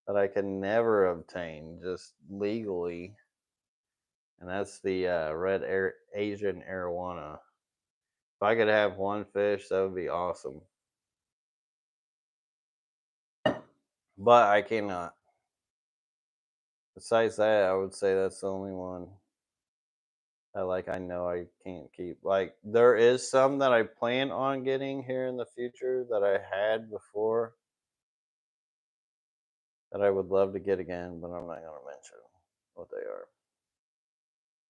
that I can never obtain just legally, and that's the Asian arowana. If I could have one fish, that would be awesome. But I cannot. Besides that, I would say that's the only one that I know I can't keep. Like there is some that I plan on getting here in the future that I had before that I would love to get again, but I'm not gonna mention what they are.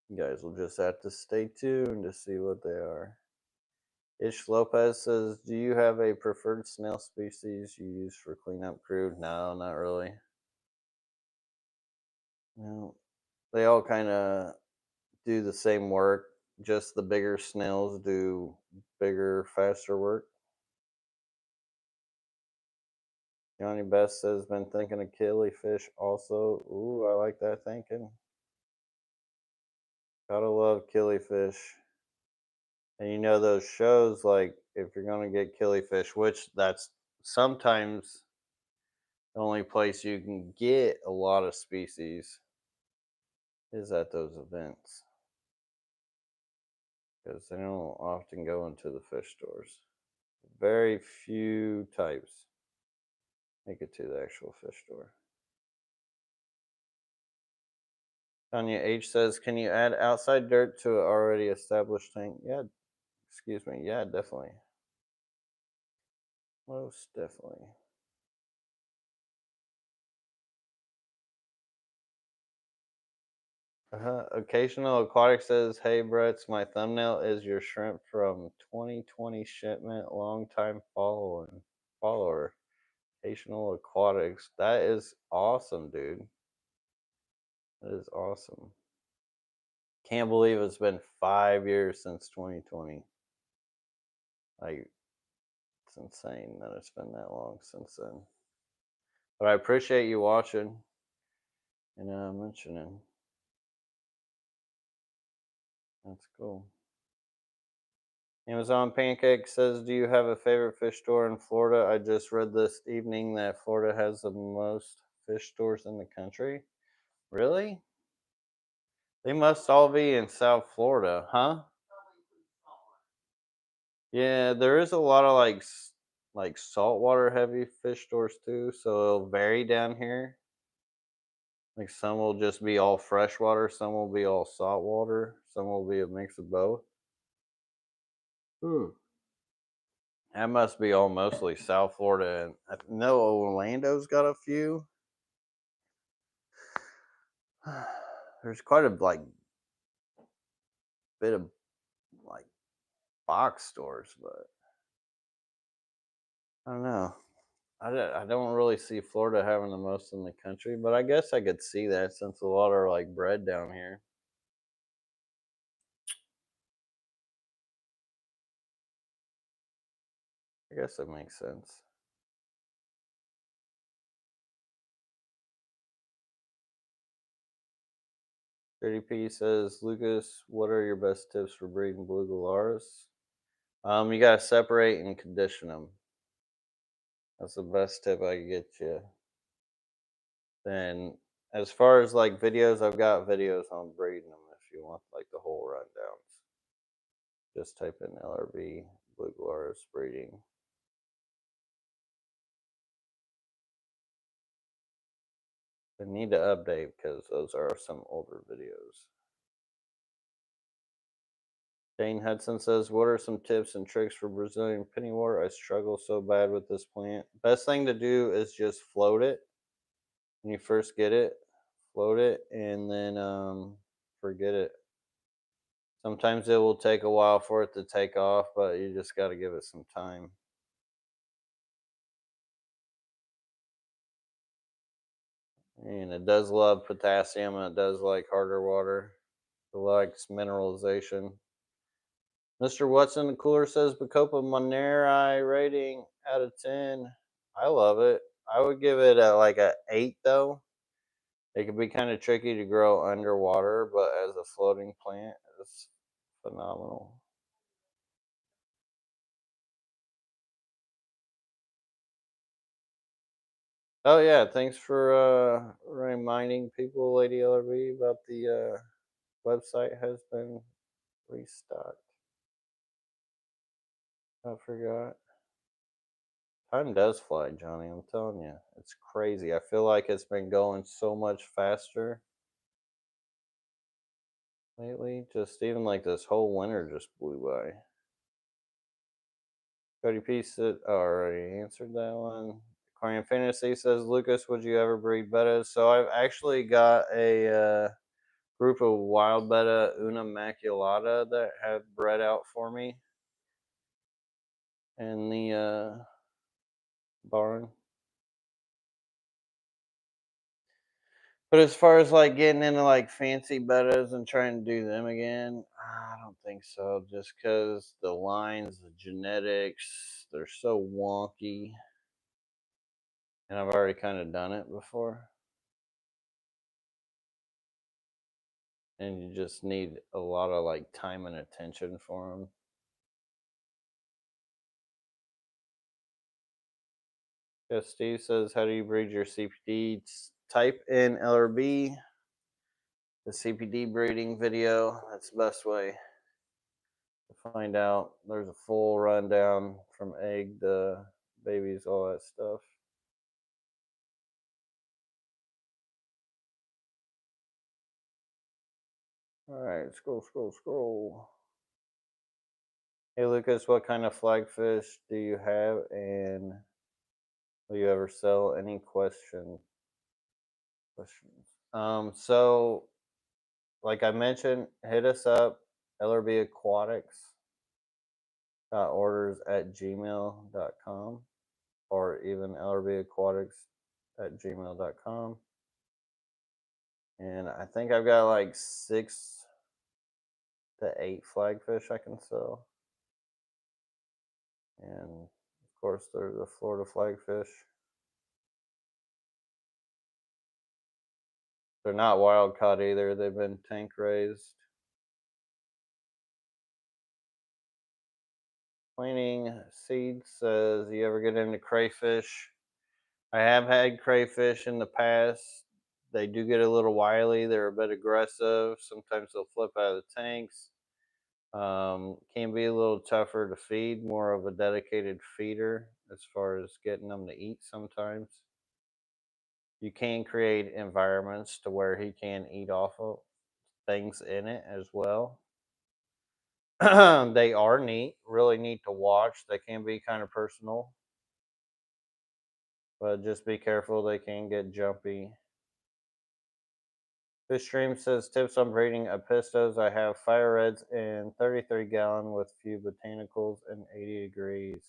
You guys will just have to stay tuned to see what they are. Ish Lopez says, "Do you have a preferred snail species you use for cleanup crew?" No, not really. No, they all kind of do the same work. Just the bigger snails do bigger, faster work. Johnny Best says, "Been thinking of killifish also." Ooh, I like that thinking. Gotta love killifish. And you know those shows, like if you're gonna get killifish, which that's sometimes the only place you can get a lot of species is at those events because they don't often go into the fish stores. Very few types make it to the actual fish store. Tanya H says, "Can you add outside dirt to an already established tank?" Yeah, excuse me. Yeah, definitely. Most definitely. Occasional Aquatic says, "Hey, Brett, my thumbnail is your shrimp from 2020 shipment. Long time follower. Occasional Aquatics. That is awesome, dude. That is awesome. Can't believe it's been 5 years since 2020. Like, it's insane that it's been that long since then. But I appreciate you watching and mentioning. That's cool." Amazon Pancake says, "Do you have a favorite fish store in Florida?" I just read this evening that Florida has the most fish stores in the country. Really? They must all be in South Florida, huh? Yeah, there is a lot of like saltwater heavy fish stores too, so it'll vary down here. Like some will just be all freshwater, some will be all saltwater, some will be a mix of both. Hmm. That must be all mostly South Florida, and I know Orlando's got a few. There's quite a bit of like box stores, but I don't know. I don't really see Florida having the most in the country, but I guess I could see that since a lot are like bred down here. I guess that makes sense. 30P says, "Lucas, what are your best tips for breeding blue galars?" You gotta separate and condition them. That's the best tip I can get you. Then, as far as like videos, I've got videos on breeding them if you want like the whole rundowns. Just type in LRB Blue Glarus breeding. I need to update because those are some older videos. Dane Hudson says, what are some tips and tricks for Brazilian pennywort? I struggle so bad with this plant. Best thing to do is just float it. When you first get it, float it, and then forget it. Sometimes it will take a while for it to take off, but you just got to give it some time. And it does love potassium, and it does like harder water. It likes mineralization. Mr. Watson the Cooler says Bacopa Moneri rating out of 10. I love it. I would give it like a 8 though. It can be kind of tricky to grow underwater, but as a floating plant, it's phenomenal. Oh yeah, thanks for reminding people, Lady LRB, about the website has been restocked. I forgot. Time does fly, Johnny. I'm telling you, it's crazy. I feel like it's been going so much faster lately. Just even like this whole winter just blew by. Cody P said, already answered that one. Aquarium Fantasy says, Lucas, would you ever breed bettas? So I've actually got a group of wild betta Una maculata that have bred out for me in the barn. But as far as like getting into like fancy bettas and trying to do them again, I don't think so. Just because the lines, the genetics, they're so wonky. And I've already kind of done it before. And you just need a lot of like time and attention for them. Yes, Steve says, how do you breed your CPD? Type in LRB, the CPD breeding video. That's the best way to find out. There's a full rundown from egg to babies, all that stuff. All right, scroll. Hey Lucas, what kind of flagfish do you have, and will you ever sell? Any questions? So like I mentioned, hit us up, LRB Aquatics orders at gmail.com or even LRB Aquatics at gmail.com. And I think I've got like 6 to 8 flagfish I can sell. And of course, there's the Florida flagfish. They're not wild caught either, they've been tank raised. Planting Seed says, you ever get into crayfish? I have had crayfish in the past. They do get a little wily. They're a bit aggressive. Sometimes they'll flip out of the tanks. Can be a little tougher to feed, more of a dedicated feeder as far as getting them to eat sometimes. You can create environments to where he can eat off of things in it as well. They are neat, really neat to watch. They can be kind of personal, but just be careful. They can get jumpy. This stream says tips on breeding apistos. I have fire reds in 33-gallon with few botanicals and 80 degrees.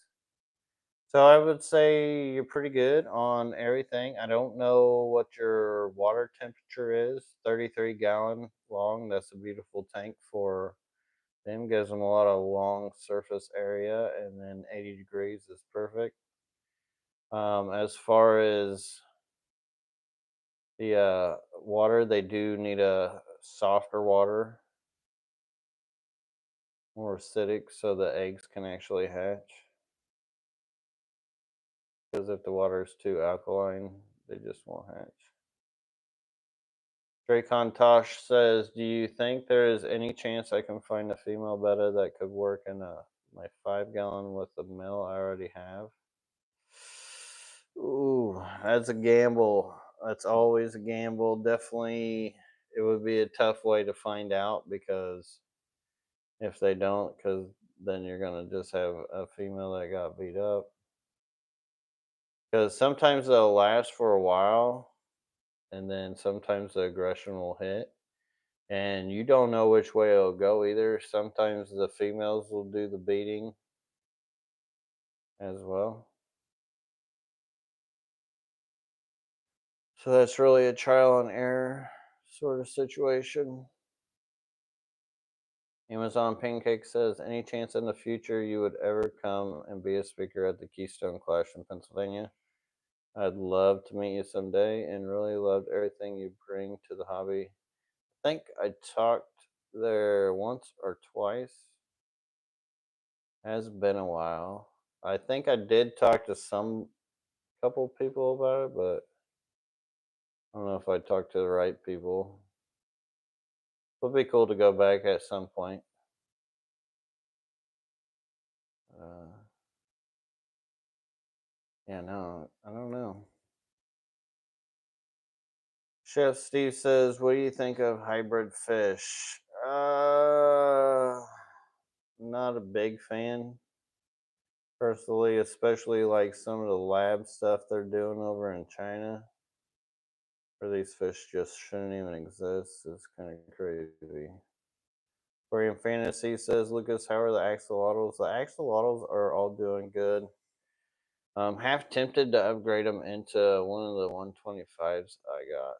So I would say you're pretty good on everything. I don't know what your water temperature is. 33-gallon long. That's a beautiful tank for them. Gives them a lot of long surface area, and then 80 degrees is perfect. As far as the water, they do need a softer water, more acidic, so the eggs can actually hatch. Because if the water is too alkaline, they just won't hatch. Dracon Tosh says, "Do you think there is any chance I can find a female betta that could work in my 5 gallon with the male I already have?" Ooh, that's a gamble. That's always a gamble. Definitely, it would be a tough way to find out, because if they don't, because then you're gonna just have a female that got beat up. Because sometimes they'll last for a while, and then sometimes the aggression will hit, and you don't know which way it'll go either. Sometimes the females will do the beating as well. So that's really a trial and error sort of situation. Amazon Pancake says, "Any chance in the future you would ever come and be a speaker at the Keystone Clash in Pennsylvania? I'd love to meet you someday and really loved everything you bring to the hobby." I think I talked there once or twice. Has been a while. I think I did talk to some couple people about it, but I don't know if I talked to the right people. It would be cool to go back at some point. Uh, yeah, no, I don't know. Chef Steve says, "What do you think of hybrid fish?" Not a big fan personally, especially like some of the lab stuff they're doing over in China, where these fish just shouldn't even exist. It's kind of crazy. Aquarium Fantasy says, "Lucas, how are the axolotls?" The axolotls are all doing good. Half tempted to upgrade them into one of the 125s I got.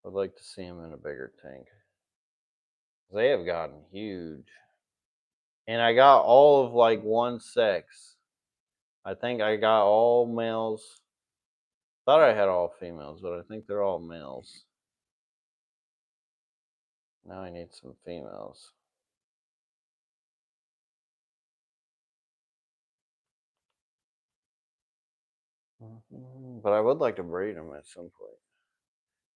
I'd like to see them in a bigger tank. They have gotten huge. And I got all of like one sex. I think I got all males. Thought I had all females, but I think they're all males. Now I need some females. But I would like to breed them at some point.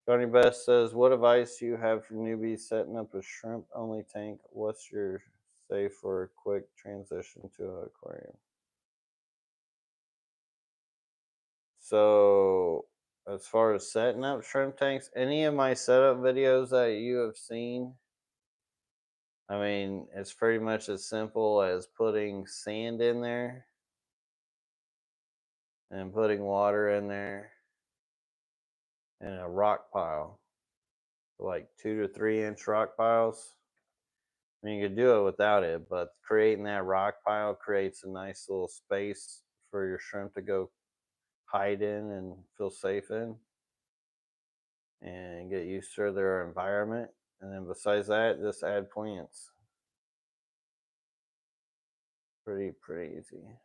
Johnny Best says, "What advice do you have for newbies setting up a shrimp only tank? What's your say for a quick transition to an aquarium?" So, as far as setting up shrimp tanks, any of my setup videos that you have seen, I mean, it's pretty much as simple as putting sand in there and putting water in there and a rock pile, like 2 to 3 inch rock piles. I mean, you could do it without it, but creating that rock pile creates a nice little space for your shrimp to go hide in and feel safe in and get used to their environment. And then besides that, just add plants. Pretty easy.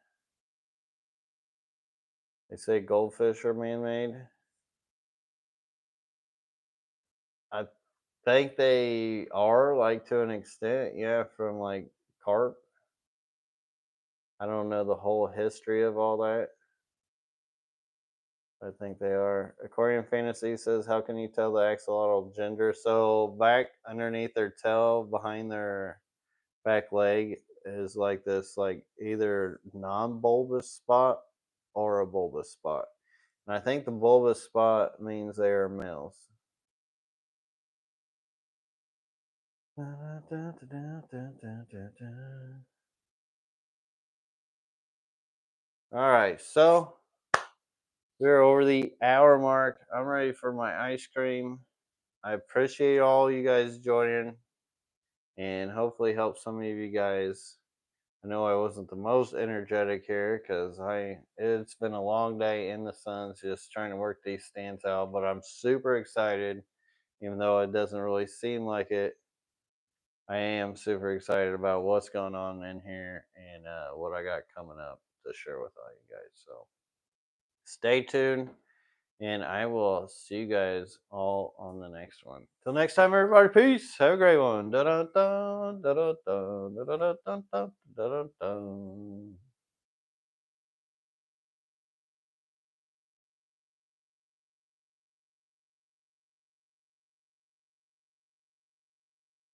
They say goldfish are man-made. I think they are, like, to an extent, yeah, from like carp. I don't know the whole history of all that. I think they are. Aquarium Fantasy says, "How can you tell the axolotl gender?" So back underneath their tail, behind their back leg, is like this, like either non-bulbous spot or a bulbous spot. And I think the bulbous spot means they are males. All right, so we're over the hour mark. I'm ready for my ice cream. I appreciate all you guys joining and hopefully help some of you guys. I know I wasn't the most energetic here because it's been a long day in the sun just trying to work these stands out, but I'm super excited, even though it doesn't really seem like it. I am super excited about what's going on in here and what I got coming up to share with all you guys. So stay tuned, and I will see you guys all on the next one. Till next time, everybody, peace. Have a great one. Da da da da da da da da da da da da da.